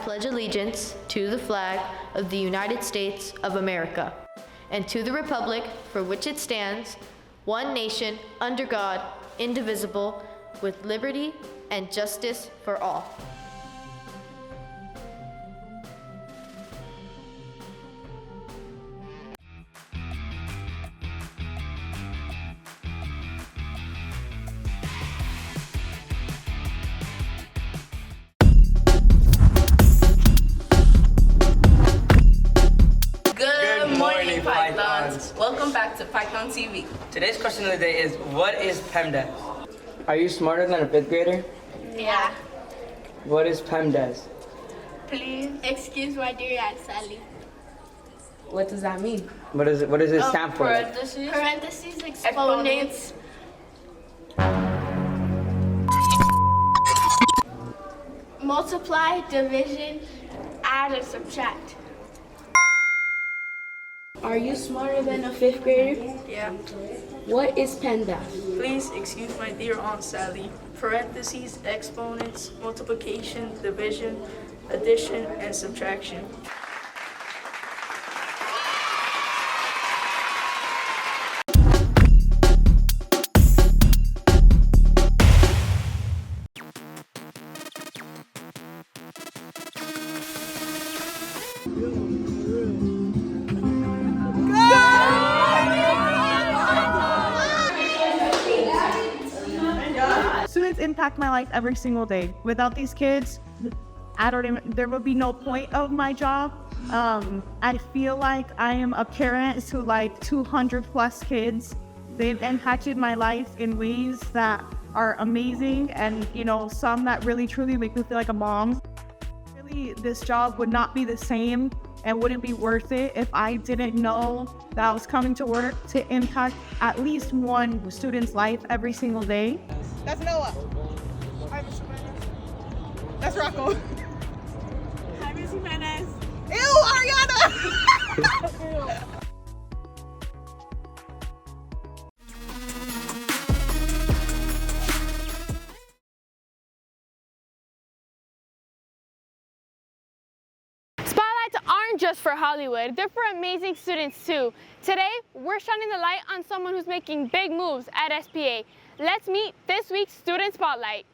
pledge allegiance to the flag of the United States of America and to the republic for which it stands, one nation, under God, indivisible, with liberty and justice for all. Good morning, Pythons. Welcome back to Python TV. Today's question of the day is, what is PEMDAS? Are you smarter than a 5th grader? Yeah. What is PEMDAS? Please excuse my dear Aunt Sally. What does that mean? What does it stand for? Parentheses, exponents. Multiply, division, add, and subtract. Are you smarter than a 5th grader? Yeah. What is PEMDAS? Please excuse my dear Aunt Sally. Parentheses, exponents, multiplication, division, addition, and subtraction. Students impact my life every single day. Without these kids, there would be no point of my job. I feel like I am a parent to like 200 plus kids. They've impacted my life in ways that are amazing, and some that really truly make me feel like a mom. Really, this job would not be the same and wouldn't be worth it if I didn't know that I was coming to work to impact at least one student's life every single day. That's Noah. Hi, Mr. Jimenez. That's Rocco. Hi, Miss Jimenez. Ew, Ariana! Spotlights aren't just for Hollywood, they're for amazing students too. Today, we're shining the light on someone who's making big moves at SPA. Let's meet this week's Student Spotlight.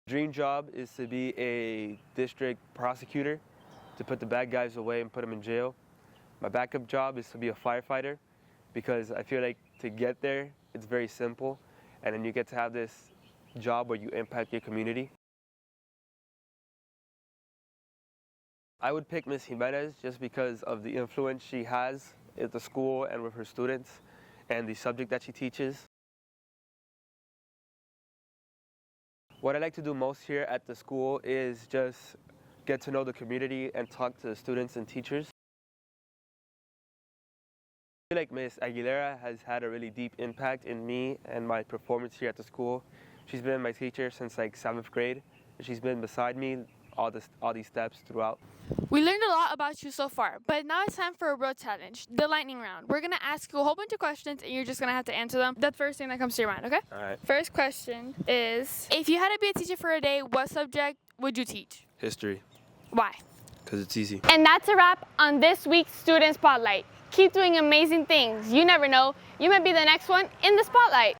Dream job is to be a district prosecutor, to put the bad guys away and put them in jail. My backup job is to be a firefighter, because I feel like to get there, it's very simple, and then you get to have this job where you impact your community. I would pick Miss Jimenez just because of the influence she has at the school and with her students, and the subject that she teaches. What I like to do most here at the school is just get to know the community and talk to the students and teachers. I feel like Miss Aguilera has had a really deep impact in me and my performance here at the school. She's been my teacher since like 7th grade, and she's been beside me all these steps throughout. We learned a lot about you so far, but now it's time for a real challenge, the lightning round. We're gonna ask you a whole bunch of questions and you're just gonna have to answer them. The first thing that comes to your mind, okay? All right. First question is, if you had to be a teacher for a day, what subject would you teach? History, Why? because it's easy. And that's a wrap on this week's Student Spotlight. Keep doing amazing things. You never know, you might be the next one in the spotlight.